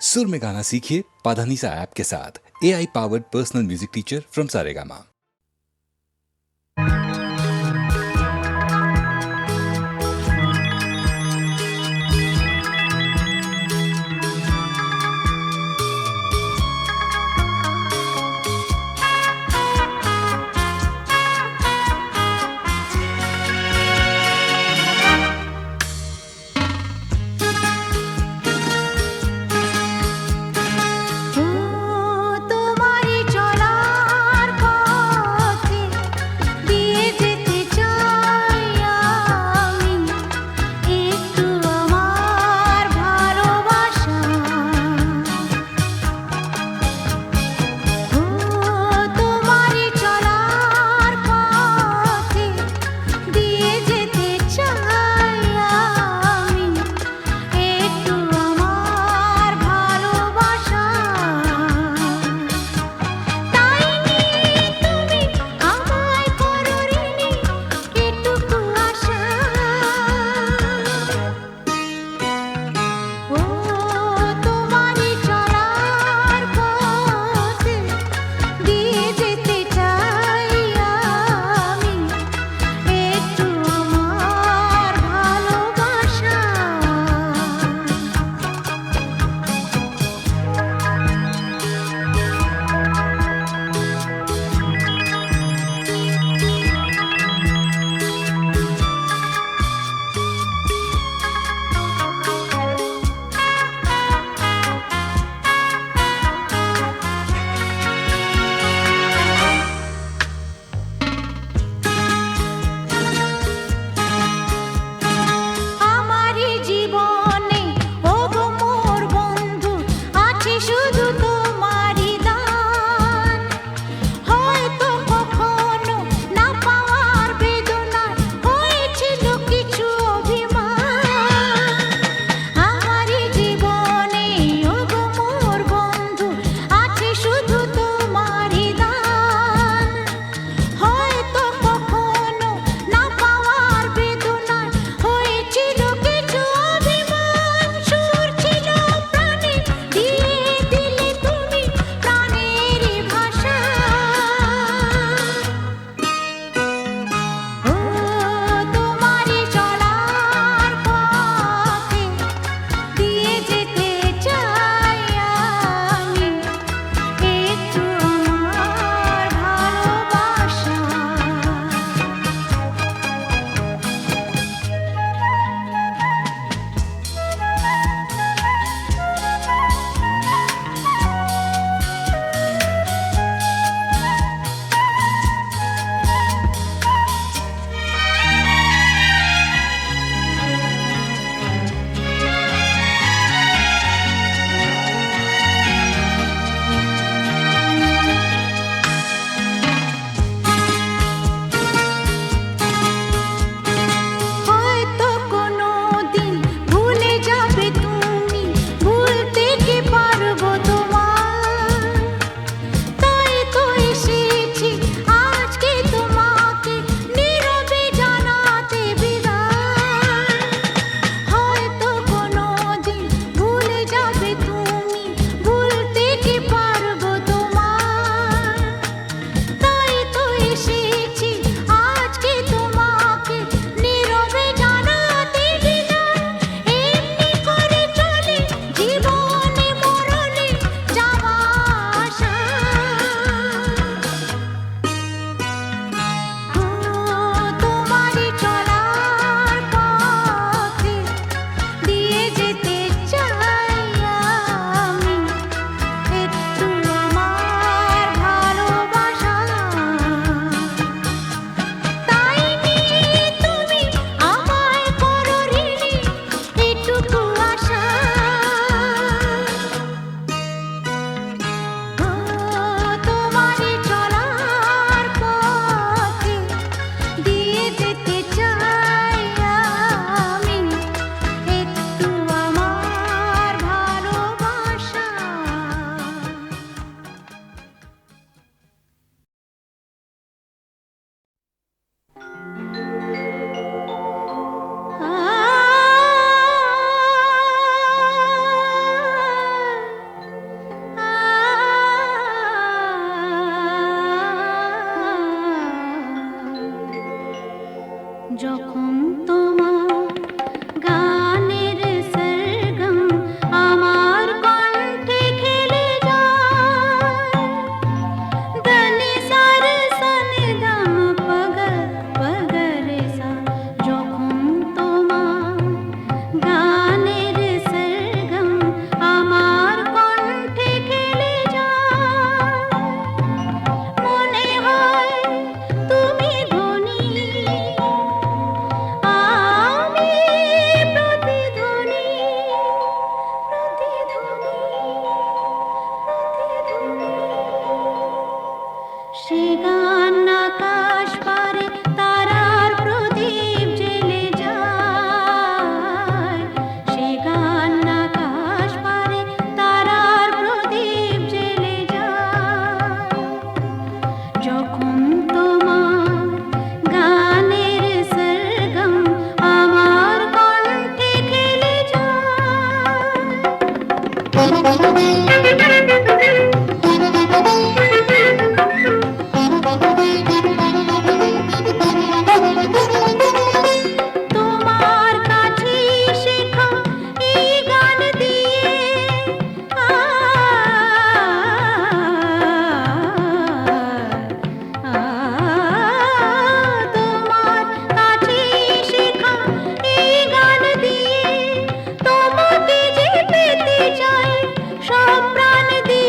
सुर में गाना सीखिए पाधानीसा ऐप के साथ। AI powered personal music teacher from Saregama. তোমারি চলার পথ সে গান আকাশ পারে তারার প্রদীপ জ্বেলে যায়, সে গান আকাশ পারে তারার প্রদীপ জ্বেলে যায়। যখন তোমার গানের সরগম আমার কণ্ঠে খেলে তোমার কাছে শেখা এই গান দিয়ে আ তোমার কাছে শেখা এই গান দিয়ে তোমাকে যে পেতে চাই সব প্রাণ দিয়ে।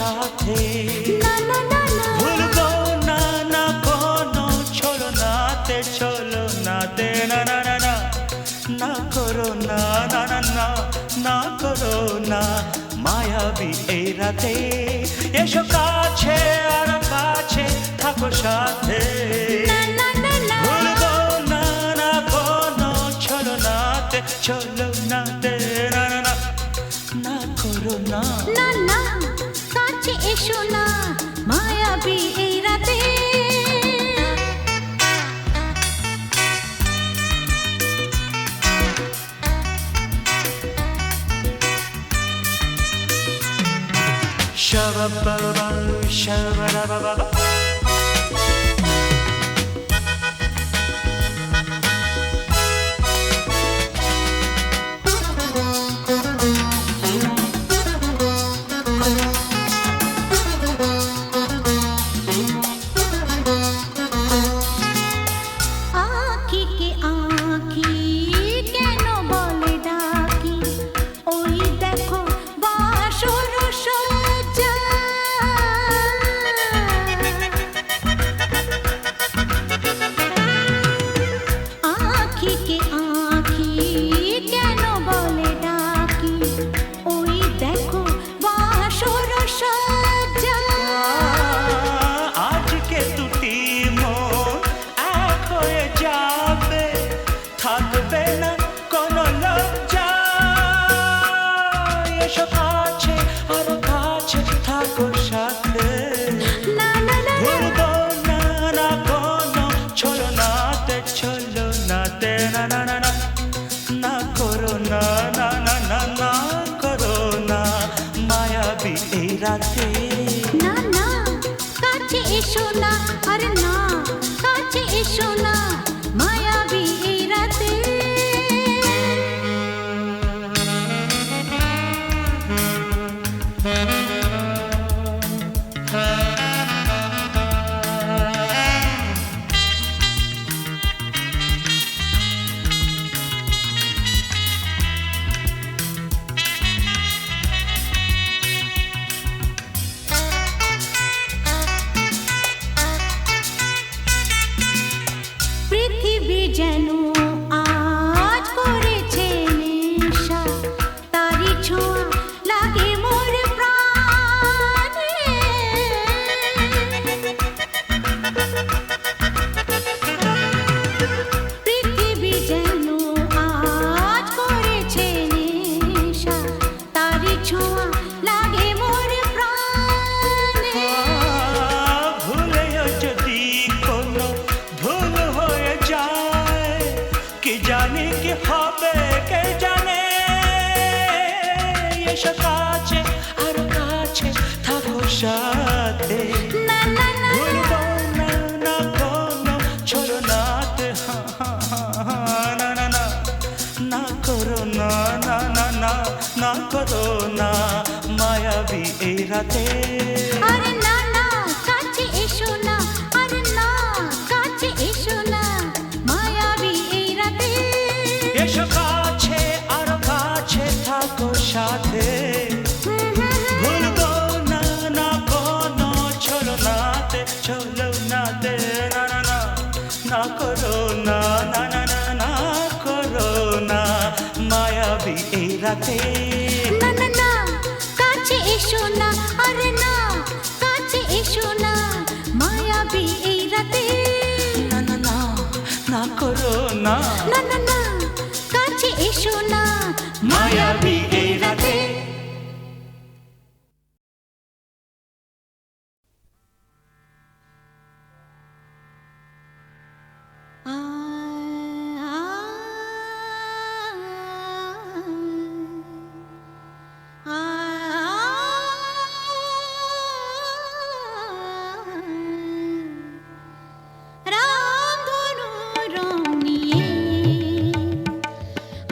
সাথে না না না না ভুলবো না না কোনো ছলো নাতে না না না না না করো না না না না না করো না মায়াবী এই রাতে এসো কাছে আর কাছে থাকো সাথে না না না না ভুলবো না না কোনো ছলো নাতে না না না না করো না না না কাছে এসো না মায়াবী এই রাতে Shabba-ba-ba, shabba-da-ba-ba. আঁখি কে আঁখি কেন বলে ডাকি ওই দেখো বাসর সজ্জা আঁখি কে আঁখি কেন বলে ডাকি ওই দেখো বাসর সজ্জা আজকে দুটি মন এক হয়ে যাবে থাকবে না কোনো লজ্জা এসো কাছে আরো কাছে থাকো সাথে না না না ভুলবো না না কোনো ছলো নাতে না না না না না করো না না না না না করো না মায়াবী এই রাতে না না কাছে এসো না আরে না কাছে এসো না মায়াবী এই রাতে পৃথিবী যেন আজ করেছে নেশা তারি ছোঁয়া লাগে মোর প্রাণে পৃথিবী যেন আজ করেছে নেশা তারি ছোঁয়া লাগে মোর প্রাণে ভুলেও যদি কোনো ভুল হয়ে যায় কি জানি কি হবে কে জানে এসো কাছে আর কাছে থাকো সাথে না না না ভুলবো না না কোনো ছলো নাতে না না না না করো না না না না না করো না মায়াবী এই রাতে আরে না না কাছে এসো না আরে না কাছে এসো না মায়াবী এই রাতে এসো কাছে আর কাছে থাকো সাথে ভুলবো না না কোনো ছলো নাতে না না না না করো না না না না না করো না মায়াবী এই রাতে না না না কাছে এসো না আরে না কাছে এসো না মায়াবী এই রাতে না না না না করো না না না না কাছে এসো না মায়াবী এই রাতে রামধনু রং নিয়ে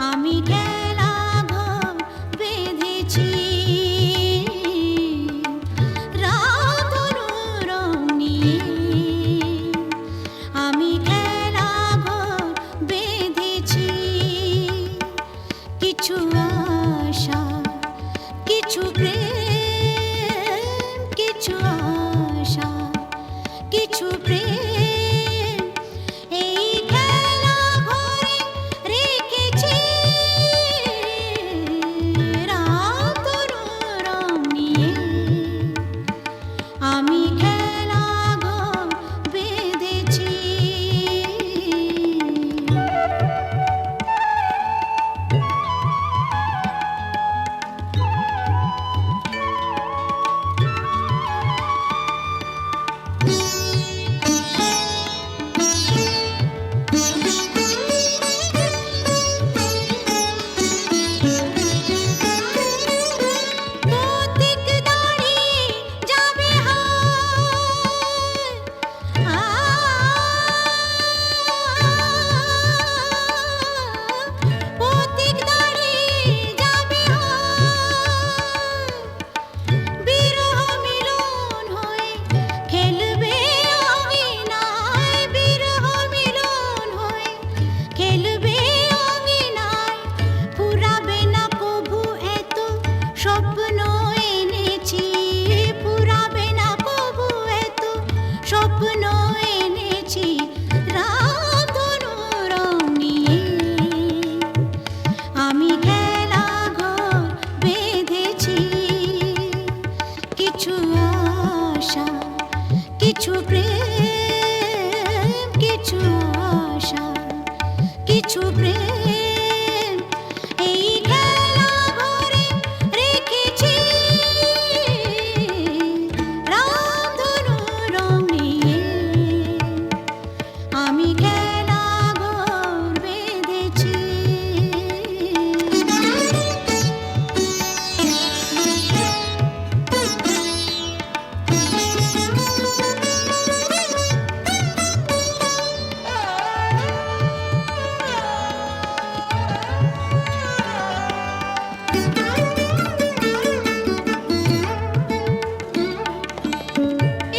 আমি গেলাম পথিক দাঁড়িয়ে যাবে পথিক দাঁড়িয়ে যাবে বিরহ মিলন হয়ে খেলবে অঙ্গিনায় বিরহ মিলন হয়ে খেলবে অঙ্গিনায় ফুরাবে না কভু এত স্বপ্ন এনেছি ফুরাবে না কভু এত স্বপ্ন এনেছি রামধনু রং নিয়ে আমি খেলা ঘর বেঁধেছি কিছু আশা কিছু প্রেম কিছু আশা কিছু প্রেম এই খেলা ঘরে রেখেছি রামধনু রং নিয়ে আমি খেলা ঘর বেঁধেছি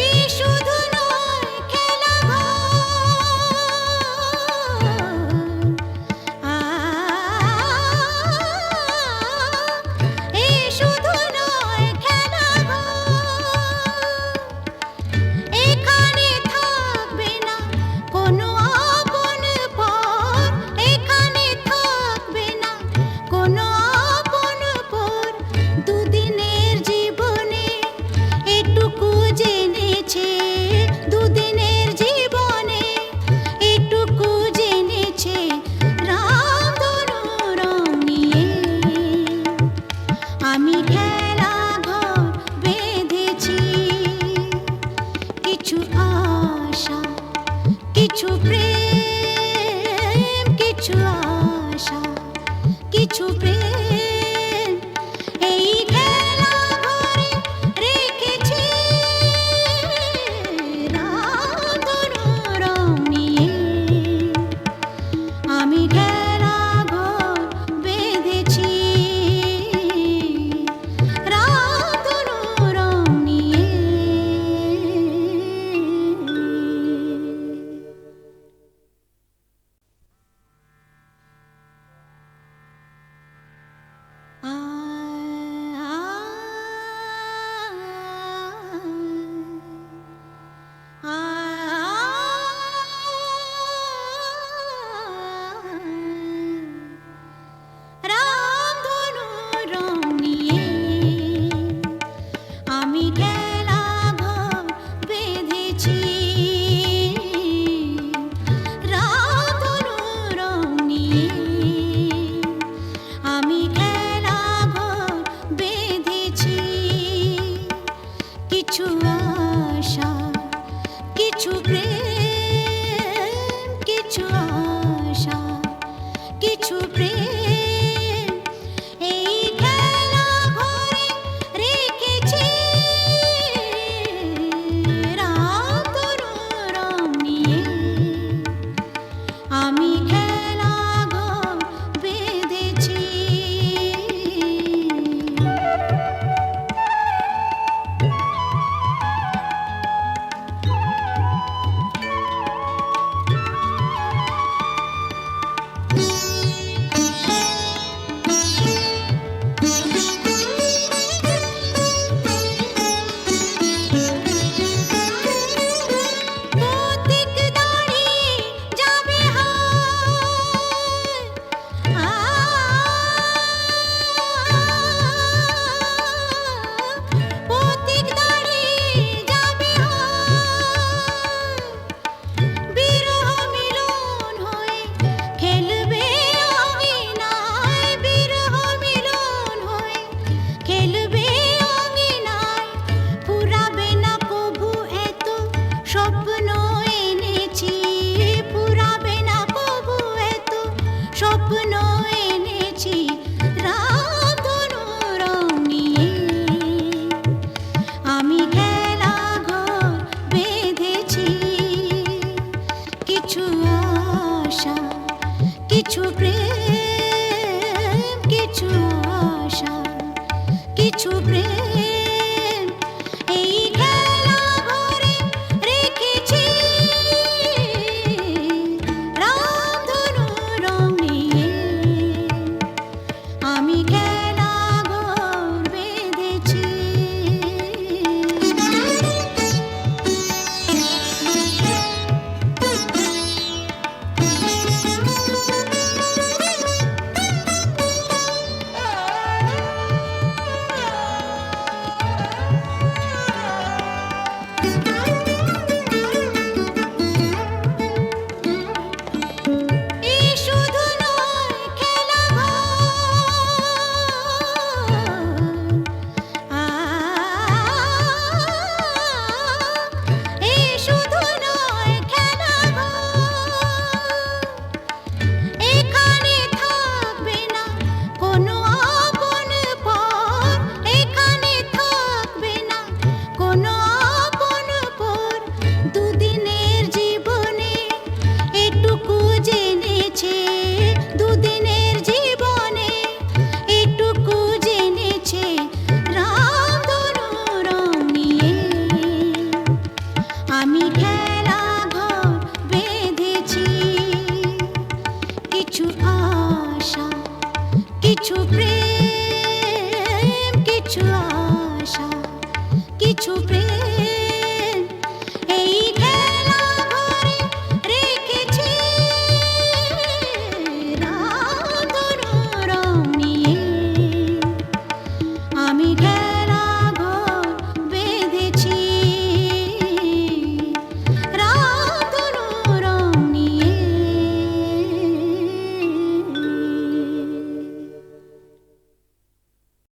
এই শুধু নয় খেলা ঘর আশা, কিছু প্রেম, কিছু আশা, কিছু প্রেম, এই খেলা ঘরে রেখেছি রামধনু রং নিয়ে। আমি খেলা ঘর বেঁধেছি। এই শুধু নয় খেলা এই শুধু নয় খেলা এখানে থাকবে না কোনো আপন পর, এখানে থাকবে না কোনো আপন পর। দুদিনের জীবনে এটুকু জেনেছে, দুদিনের জীবনে এটুকু জেনেছে রামধনু রং নিয়ে। আমি খেলা